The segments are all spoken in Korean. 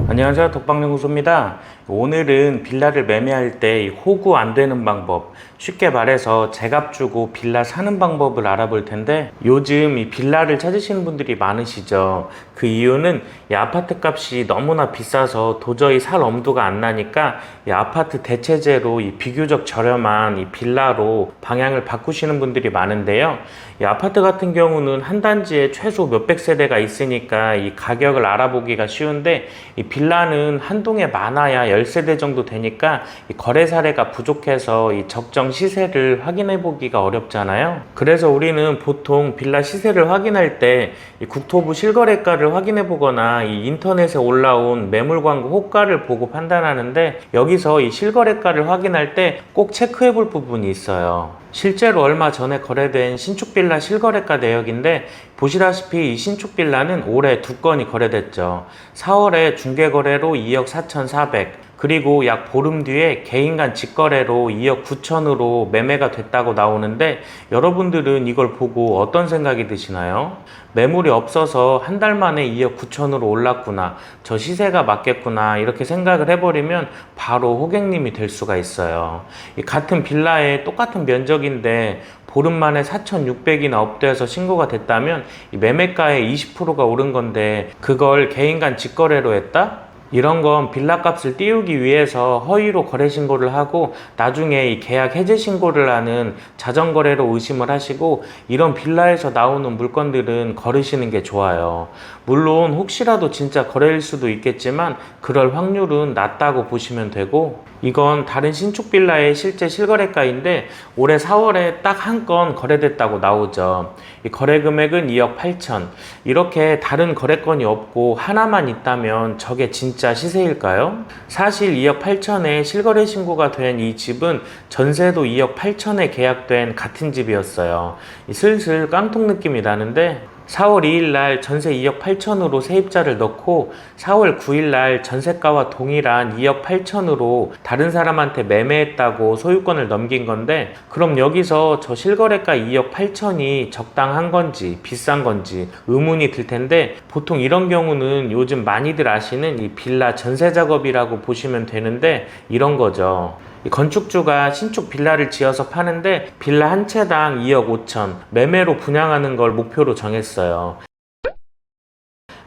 안녕하세요, 독박연구소입니다. 오늘은 빌라를 매매할 때 호구 안 되는 방법, 쉽게 말해서 제값 주고 빌라 사는 방법을 알아볼 텐데, 요즘 이 빌라를 찾으시는 분들이 많으시죠. 그 이유는 이 아파트 값이 너무나 비싸서 도저히 살 엄두가 안 나니까 이 아파트 대체제로 이 비교적 저렴한 이 빌라로 방향을 바꾸시는 분들이 많은데요. 이 아파트 같은 경우는 한 단지에 최소 몇백 세대가 있으니까 이 가격을 알아보기가 쉬운데, 이 빌라는 한 동에 많아야 10세대 정도 되니까 이 거래 사례가 부족해서 이 적정 시세를 확인해 보기가 어렵잖아요. 그래서 우리는 보통 빌라 시세를 확인할 때 이 국토부 실거래가를 확인해 보거나 이 인터넷에 올라온 매물 광고 호가를 보고 판단하는데, 여기서 이 실거래가를 확인할 때 꼭 체크해 볼 부분이 있어요. 실제로 얼마 전에 거래된 신축 빌라 실거래가 내역인데, 보시다시피 이 신축 빌라는 올해 2건이 거래됐죠. 4월에 중개거래로 2억 4,400, 그리고 약 보름 뒤에 개인 간 직거래로 2억 9천으로 매매가 됐다고 나오는데, 여러분들은 이걸 보고 어떤 생각이 드시나요? 매물이 없어서 한 달 만에 2억 9천으로 올랐구나, 저 시세가 맞겠구나, 이렇게 생각을 해버리면 바로 호객님이 될 수가 있어요. 이 같은 빌라에 똑같은 면적인데 보름 만에 4,600이나 업돼서 신고가 됐다면 이 매매가의 20%가 오른 건데, 그걸 개인 간 직거래로 했다? 이런 건 빌라 값을 띄우기 위해서 허위로 거래 신고를 하고 나중에 이 계약 해제 신고를 하는 자전거래로 의심을 하시고, 이런 빌라에서 나오는 물건들은 거르시는 게 좋아요. 물론 혹시라도 진짜 거래일 수도 있겠지만 그럴 확률은 낮다고 보시면 되고, 이건 다른 신축 빌라의 실제 실거래가인데 올해 4월에 딱 한 건 거래됐다고 나오죠. 이 거래 금액은 2억 8천. 이렇게 다른 거래건이 없고 하나만 있다면 저게 진짜 시세일까요? 사실 2억 8천에 실거래 신고가 된 이 집은 전세도 2억 8천에 계약된 같은 집이었어요. 슬슬 깡통 느낌이 나는데, 4월 2일 날 전세 2억 8천으로 세입자를 넣고 4월 9일 날 전세가와 동일한 2억 8천으로 다른 사람한테 매매했다고 소유권을 넘긴 건데, 그럼 여기서 저 실거래가 2억 8천이 적당한 건지 비싼 건지 의문이 들 텐데, 보통 이런 경우는 요즘 많이들 아시는 이 빌라 전세 작업이라고 보시면 되는데, 이런 거죠. 건축주가 신축 빌라를 지어서 파는데 빌라 한 채당 2억 5천, 매매로 분양하는 걸 목표로 정했어요.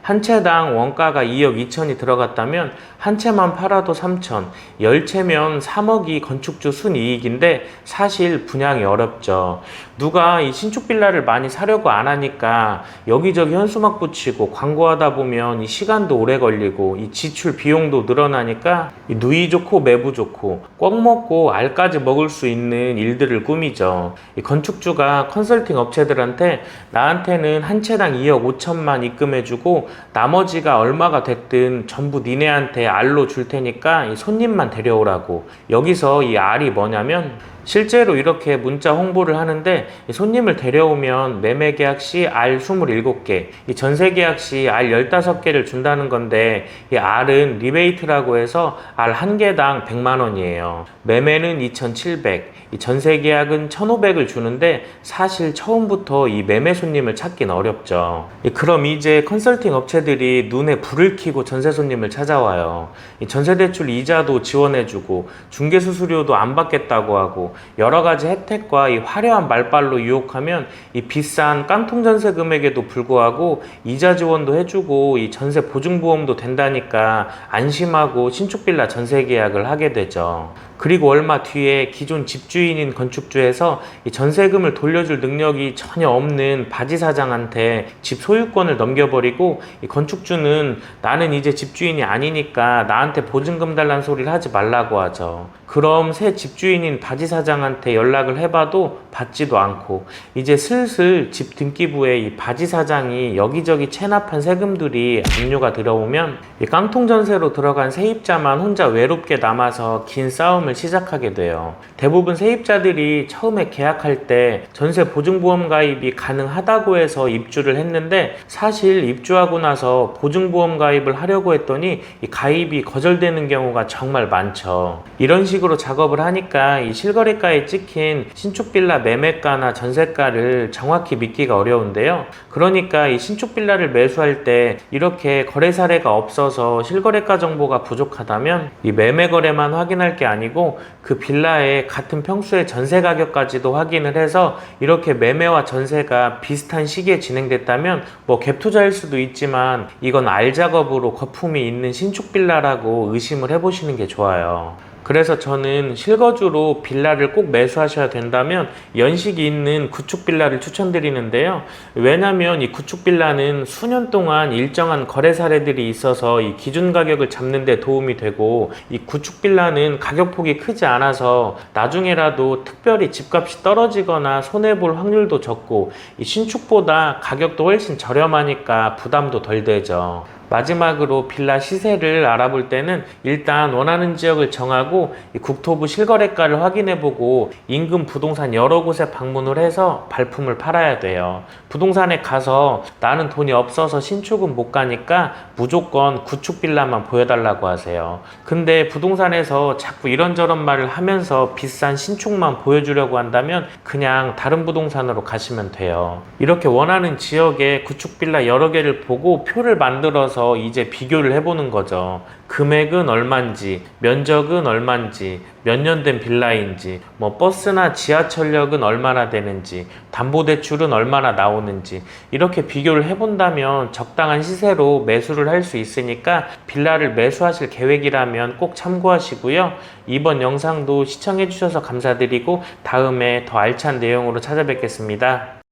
한 채당 원가가 2억 2천이 들어갔다면 한 채만 팔아도 3천, 10채면 3억이 건축주 순이익인데 사실 분양이 어렵죠. 누가 이 신축 빌라를 많이 사려고 안 하니까 여기저기 현수막 붙이고 광고하다 보면 이 시간도 오래 걸리고 이 지출 비용도 늘어나니까 이 누이 좋고 매부 좋고 꽉 먹고 알까지 먹을 수 있는 일들을 꾸미죠. 이 건축주가 컨설팅 업체들한테 나한테는 한 채당 2억 5천만 입금해주고 나머지가 얼마가 됐든 전부 니네한테 알로 줄 테니까 이 손님만 데려오라고. 여기서 이 알이 뭐냐면, 실제로 이렇게 문자 홍보를 하는데 손님을 데려오면 매매 계약 시 알 27개, 이 전세 계약 시 알 15개를 준다는 건데, 이 알은 리베이트라고 해서 알 한 개당 100만 원이에요. 매매는 2,700, 이 전세 계약은 1,500을 주는데 사실 처음부터 이 매매 손님을 찾긴 어렵죠. 그럼 이제 컨설팅 업체들이 눈에 불을 켜고 전세 손님을 찾아와요. 이 전세대출 이자도 지원해주고 중개수수료도 안 받겠다고 하고 여러 가지 혜택과 이 화려한 말빨로 유혹하면 이 비싼 깡통 전세 금액에도 불구하고 이자 지원도 해주고 이 전세 보증보험도 된다니까 안심하고 신축 빌라 전세 계약을 하게 되죠. 그리고 얼마 뒤에 기존 집주인인 건축주에서 이 전세금을 돌려줄 능력이 전혀 없는 바지 사장한테 집 소유권을 넘겨버리고, 이 건축주는 나는 이제 집주인이 아니니까 나한테 보증금 달라는 소리를 하지 말라고 하죠. 그럼 새 집주인인 바지 사장한테 연락을 해봐도 받지도 않고, 이제 슬슬 집 등기부에 이 바지 사장이 여기저기 체납한 세금들이 압류가 들어오면 이 깡통 전세로 들어간 세입자만 혼자 외롭게 남아서 긴 싸움을 상담을 시작하게 돼요. 대부분 세입자들이 처음에 계약할 때 전세 보증보험 가입이 가능하다고 해서 입주를 했는데, 사실 입주하고 나서 보증보험 가입을 하려고 했더니 이 가입이 거절되는 경우가 정말 많죠. 이런 식으로 작업을 하니까 이 실거래가에 찍힌 신축 빌라 매매가나 전세가를 정확히 믿기가 어려운데요. 그러니까 이 신축 빌라를 매수할 때 이렇게 거래 사례가 없어서 실거래가 정보가 부족하다면 이 매매 거래만 확인할 게 아니고 그 빌라의 같은 평수의 전세 가격까지도 확인을 해서 이렇게 매매와 전세가 비슷한 시기에 진행됐다면 뭐 갭 투자일 수도 있지만 이건 알 작업으로 거품이 있는 신축 빌라라고 의심을 해보시는 게 좋아요. 그래서 저는 실거주로 빌라를 꼭 매수하셔야 된다면 연식이 있는 구축 빌라를 추천드리는데요. 왜냐하면 이 구축 빌라는 수년 동안 일정한 거래 사례들이 있어서 이 기준 가격을 잡는 데 도움이 되고, 이 구축 빌라는 가격폭이 크지 않아서 나중에라도 특별히 집값이 떨어지거나 손해볼 확률도 적고, 이 신축보다 가격도 훨씬 저렴하니까 부담도 덜 되죠. 마지막으로 빌라 시세를 알아볼 때는 일단 원하는 지역을 정하고 이 국토부 실거래가를 확인해보고 인근 부동산 여러 곳에 방문을 해서 발품을 팔아야 돼요. 부동산에 가서 나는 돈이 없어서 신축은 못 가니까 무조건 구축 빌라만 보여달라고 하세요. 근데 부동산에서 자꾸 이런저런 말을 하면서 비싼 신축만 보여주려고 한다면 그냥 다른 부동산으로 가시면 돼요. 이렇게 원하는 지역에 구축 빌라 여러 개를 보고 표를 만들어서 이제 비교를 해보는 거죠. 금액은 얼만지, 면적은 얼만지, 몇 년 된 빌라인지, 뭐 버스나 지하철역은 얼마나 되는지, 담보대출은 얼마나 나오는지, 이렇게 비교를 해본다면 적당한 시세로 매수를 할 수 있으니까 빌라를 매수하실 계획이라면 꼭 참고하시고요. 이번 영상도 시청해 주셔서 감사드리고 다음에 더 알찬 내용으로 찾아뵙겠습니다.